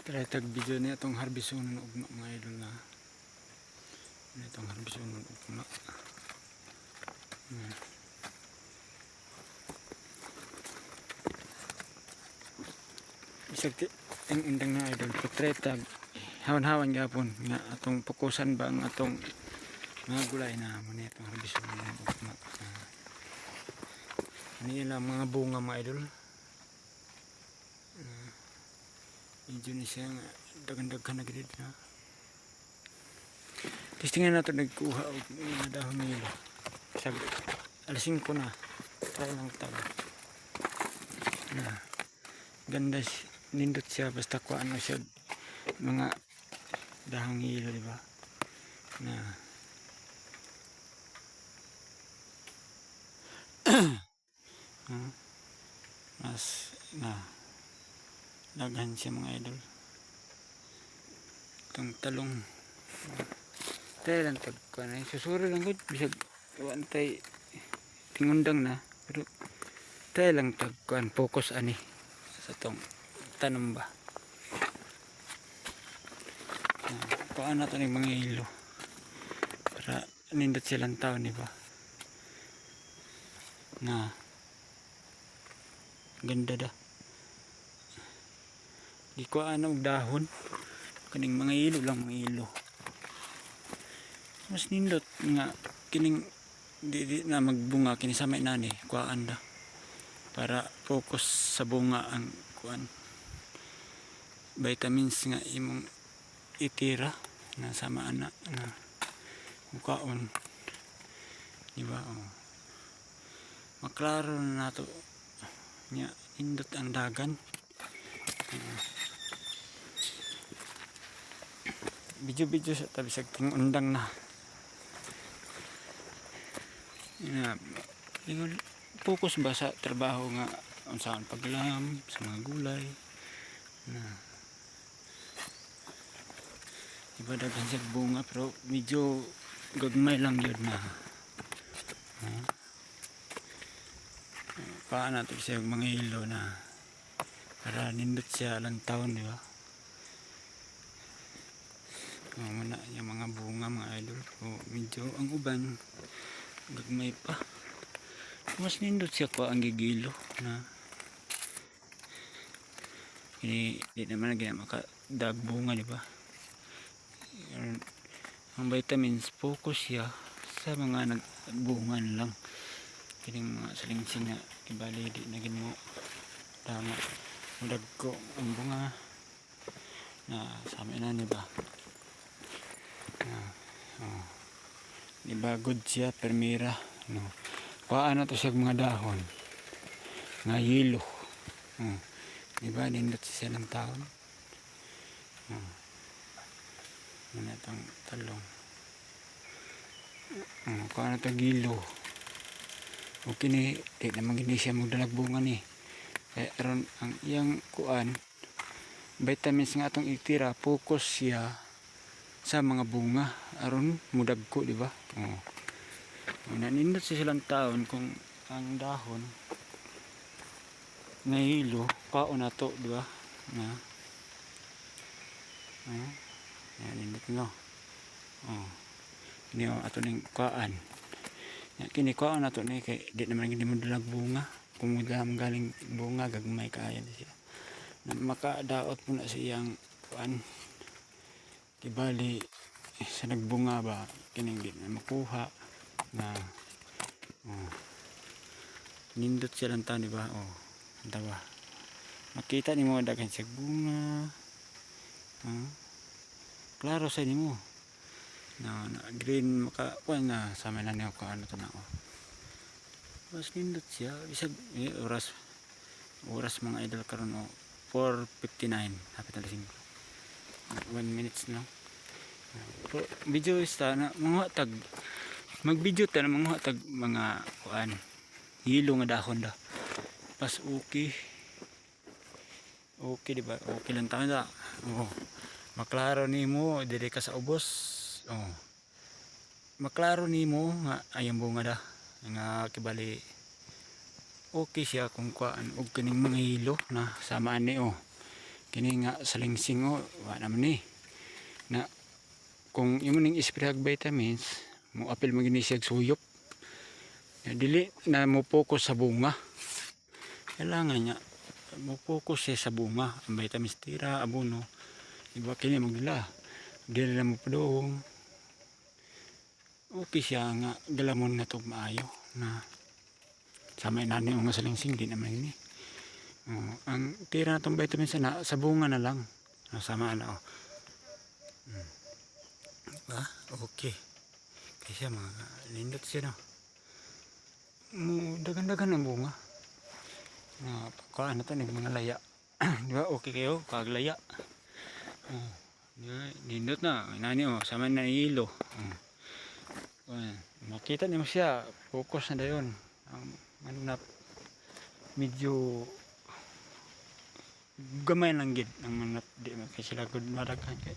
Try tag video niya itong harbisunon ugma mga idol na. Itong harbisunon ugma. Isag ang indang na idol. Try tag hawan-hawan gapon nga atong fokusan ba ang atong mga gulay na muna itong harbisunon ugma. Ano yun lang mga bunga mga idol. Medyo na siya nga dagan-dagan na gilid na. Testingan natin nagkuha o mga dahon nila. Sag alas 5 na. Try lang tayo. Ganda nindot siya basta kuha ano siya mga dahong hilo, diba? Mas laghan siya mga idol. Itong talong tayo lang tagkuha na susuro lang good bisag wantay tingundang na pero tayo lang tagkuhan focus ani sa itong tanong ba kuhaan nato ng mga hilo para nindot silang tao, diba? Ganda da di ko og dahon kaning mga ilo lang, mga ilo mas nindot nga kining di na magbunga kini sa may nani kuhaan da para focus sa bunga ang kuan vitamins nga imong itira na sama ana na mukaon, diba? Maklaro na nato nya indot ang dagan. Video sa tabi sa tingundang na. Focus ba sa trabaho nga unsaan paglam sa mga gulay. Iba daghan siya bunga pero medyo gagmay lang yun na. Paano natin siya mga hilo na para nindot siya lang taon, diba? Muna yung mga bunga mga idol. Medyo ang uban gagmay pa. Mas nindot siya ko ang gigilo na di naman na makadag bunga, diba? Ang vitamins focus siya sa mga nagbungan lang. Kining mga salingsing na ibali di naging mo tama mudag ko ang bunga na sa amin na, diba? Diba good siya permira no. Paano to siya mga dahon nga yelo, diba nindot siya ng taon. Muna itong talong paano to gilo okay ni di naman gini siya magdalag bunga ni aron ang iyang kuan vitamins nga atong itira focus siya sa mga bunga aron mudagko, diba? Nanindot silang taon kung ang dahon nga hilo kaon na to, diba? Yan nindot no. Kini ato ning kuan kini kuan nato ni kay di naman gindi mo dalag bunga kung mudam galing bunga gagmay kaya na siya na makadaot mo na siyang kuan kibali sa nagbunga ba kining di na makuha na nindot siya lang taon, diba? Dawa makita ni mo daghan siya bunga klaro sa ni mo na green maka kuan na sa may naniw ko ano to na mas nindot siya bisag oras mga idol karon 4:59 hapit na 5 1 minutes lang. Video ista na mga tag mag-video ta na mga tag mga kuan hilo nga dahon da pas okay, diba? Okay lang tayo da. Maklaro nimo diri ka sa ubos. Maklaro nimo nga ayang bunga da nga kibali okay siya kung kuan og kining mga hilo na samaan ni kini nga salingsing o wa naman ni na kung imo ning ispirehag vitamins mo apil mo gini siya suyop dili na mo focus sa bunga. Kailangan niya mo focus siya sa bunga, ang vitamins tira abono iba kini magila dili na mo padung okay siya nga galamon na to maayo na sama inani nga salingsing di naman ini. Ang tira natong vitamins na sa bunga na lang sama na diba? Okay kasi mga lindot siya no dagan-dagan ang bunga pagkaan na to mga laya diba okay kayo kaglaya lindot na inani sama na ilo makita niyo siya focus na dayon ano na medyo gamay lang gid ang manap di kay sila gud madaghan kay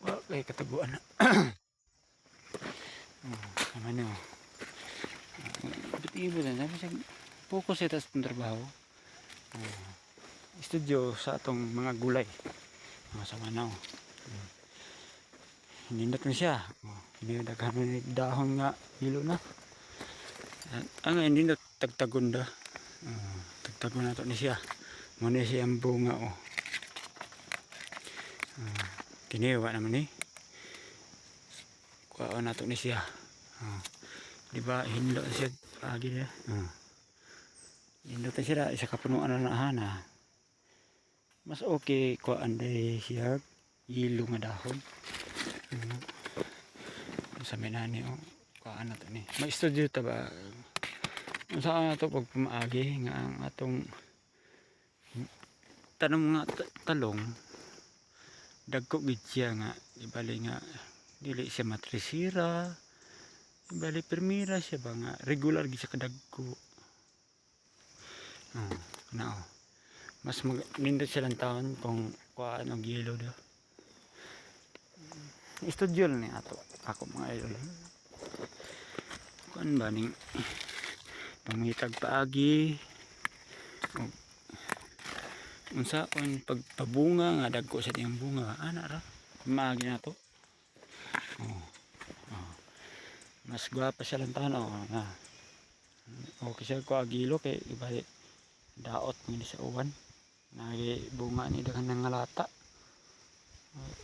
wa kay kataguan na sama niyo bitibo na sabi siya focus ito sa trabaho studio sa atong mga gulay sama na hinindot mo siya hindi daghan ni dahon nga ilo na ang hindi tagtagon da tagtagon na to ni siya muna siya ang bunga kiniwa naman kuha na to ni siya diba hindot siya lagi niya hindot siya isa kapunuan na nahana mas okay kuhaan day siya ilo nga dahon sa minani kuhaan na to ni may studio ta ba saan na to pag pumaagi nga ang atong tanong nga talong dagko gid siya nga ibali nga dili siya matrisira ibali permira siya ba nga regular gid siya kadagko mas nindot siya lang taon kung kuhaan og yelo do studio ni ato ako mga idol kuan ba ning pangitag paagi unsa on pagpabunga nga dagko sa tiyang bunga ana ra maagi na to mas gwapa siya lang taon okay siya ko agilo kay ibali daot ngini sa uwan nagi bunga ni daghan nga lata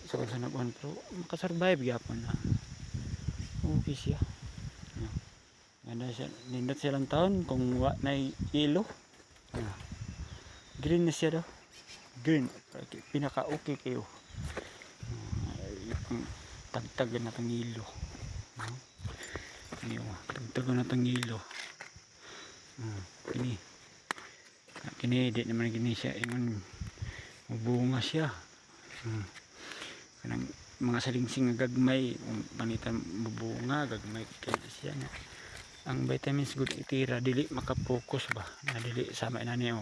sa kanang uwan pero makasurvive gyapon na okay siya ganda siya nindot siya lang taon kung wa na ilo green na siya daw green pinaka okay kayo tagtag na itong ilo tagtag na itong ilo kini di naman gini siya ingon mabunga siya kanang mga salingsing nga gagmay panitan mabunga gagmay kaya siya na ang vitamins good itira dili makapokus ba na dili sama inani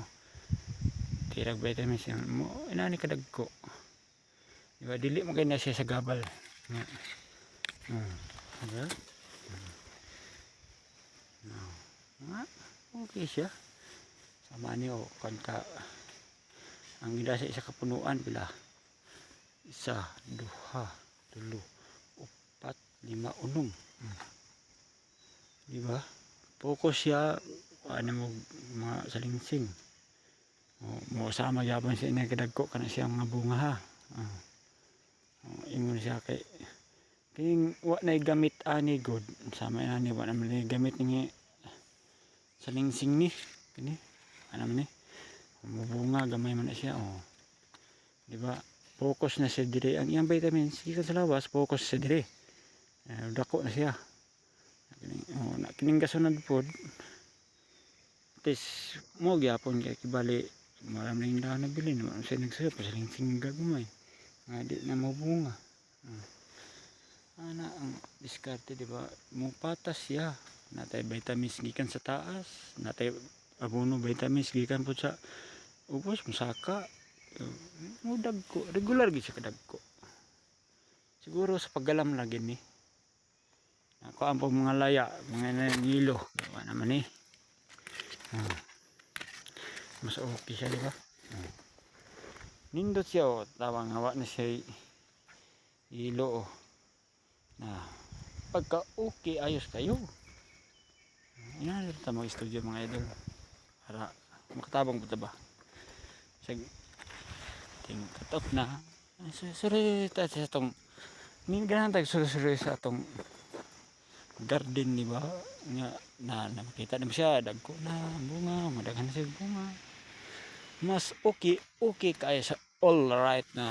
tirag vitamins yan mo inani kadagko diba dili mo kay na siya sa gabal diba okay siya sama niyo kanta ang gida sa isa kapunuan pila 1, 2, 3, 4, 5, 6 diba focus siya ano mo mga salingsing mo sama gyapon siya inay kadagko kana siya mga bunga ha ingon siya kay king wa nay gamit ani god sama ani wa naman gamit ni salingsing ni kini ano man ni mabunga gamay man na siya di ba focus na siya dire ang iyang vitamins gikan sa lawas focus siya dire dako na siya kining kasunod pod tes mo gyapon kay kibali maraming dahon nabili naman siya nagsayo pa salingsing gagmay nga di na mabunga ana ang diskarte di ba mo patas siya natay vitamins gikan sa taas natay abono vitamins gikan po sa ubos musaka mo dagko regular gid siya kadagko siguro sa paggalam lagi ni ako ang mga laya mga nilo wa naman mas okay siya di ba Nindot siya oh, tawang hawa na siya ilo oh. Na pagka okay ayos kayo. Inaanap ta mga studio mga idol para makatabang po ba. Sa ting cut off na. Suri ta sa tong ning ganahan tag suri sa tong garden di ba nga na makita na siya dagko na bunga, madaghan na siya bunga. Mas okay kaya sa all right na.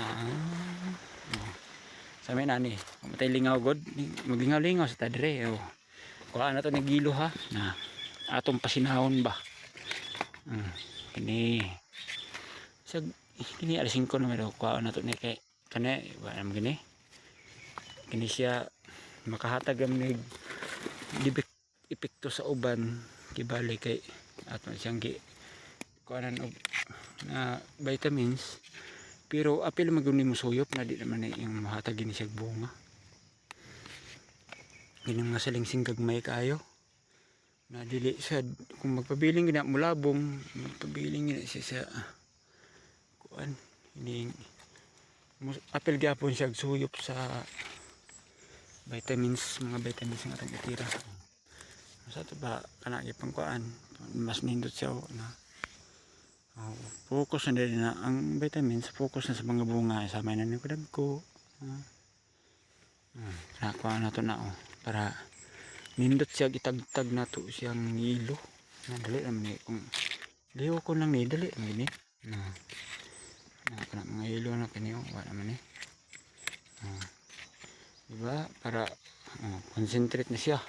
Sa may nani, matay lingaw god, maglingaw-lingaw sa tadre oh. Kuha na to nagilo ha na atong pasinahon ba. Kini sa kini alas 5 na meron kuha na to ni kay kani wa am gini. Kini siya makahatag ang dibek epekto sa uban kibali kay ato siyang gi kuanan og na vitamins pero apil maguni mo suyop na di naman yung mahatag gini siya bunga. Gini nga salingsing gagmay kayo na dili sa kung magpabiling gina mulabong magpabiling gina siya sa kuan ini apil gyapon siya suyop sa vitamins mga vitamins nga atong itira sa ito ba kanagi pang kuan mas nindot siya na focus na din na ang vitamins focus na sa mga bunga sa may nanin ko dagko nakuha na to na para nindot siya gitagtag na to siyang ilo na dali naman kung liho ko lang ni dali naman na mga ilo na kaniyo wala naman diba para concentrate na siya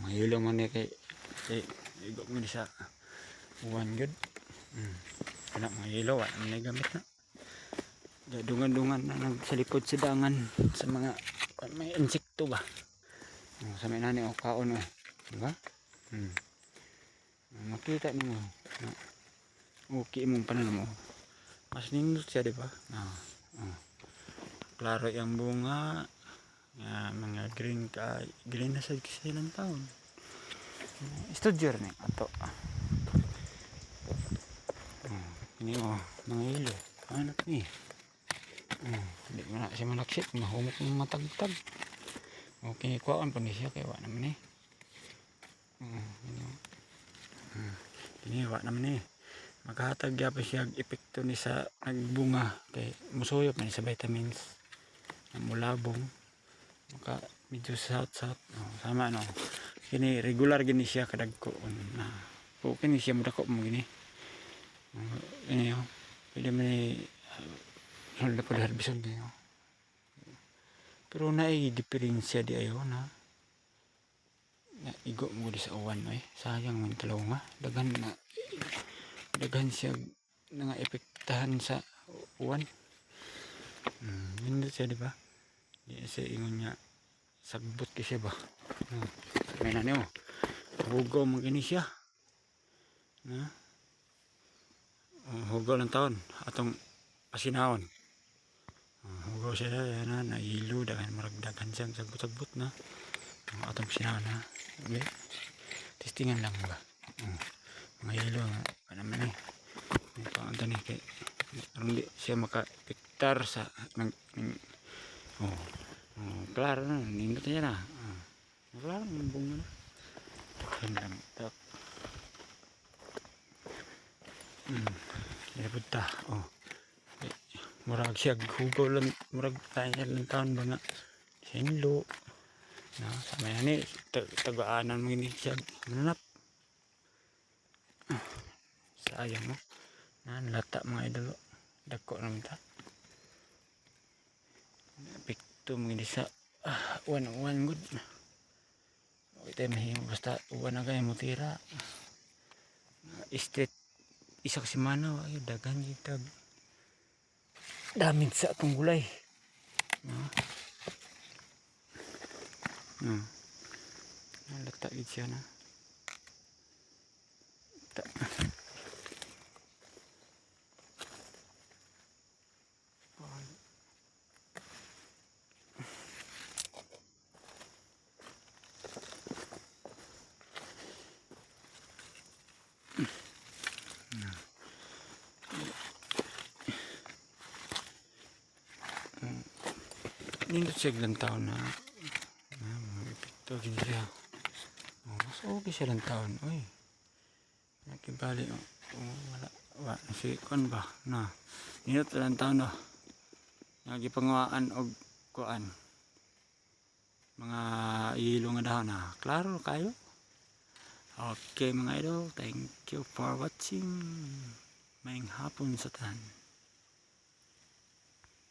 mga ilo man kay igok mo sa one good kana mga ilo wala naman gamit na dungan-dungan na sa likod sidangan sa mga may insekto ba sa may nani o kaon diba makita nimo okay mong panan mo mas nindot siya diba klaro yung bunga mga green na sa ilang taon studio rin ato ini mga ilo ano ni hindi mo na siya malaksit mahumok ng matagtag okay kuhaan pa ni siya kaya wala naman ini wala naman maghatag pa siya epekto ni sa nagbunga kay musuyop man sa vitamins na mulabong maka medyo sat sama kini regular gini siya kadagko na okay ni siya mudako mo gini ini pwede man wala pa herbicide niyo pero naay diferensya di ayo na igo mo di sa uwan sayang man talaw nga daghan siya nga epektahan sa uwan hindi siya di ba di siya ingon niya sagbot kasi ba may nani hugaw mo gini siya hugaw ng taon atong pasinahon hugaw siya yan na ilo daghan maragdagan siyang sagbot-sagbot na atong pasinahon okay testingan lang ba mga ilo pa naman paano ni kay hindi siya maka-epektar sa klaro na nindot niya na klaro ng bunga na lang tak nilapod ta murag siya hugaw lang murag tayo lang taon ba nga sinlo sa may hani tagaanan mo ini siya mananap sayang mo nalata mga idol dako naman ta epekto mo ini sa uwan good okay tayo mahimo basta uwan na kayo mo tira street isak simana ay dagan gitag damage sa atong gulay nalata gid siya na nindot siya ilang taon na mga epekto gid siya. Oh, mas okay siya ilang taon. Uy, nakibali wala si kon ba na nindot ilang taon na nagipangawaan og kuan mga ilo nga dahon na klaro kayo. Okay mga idol, thank you for watching. Maayong hapon sa tanan.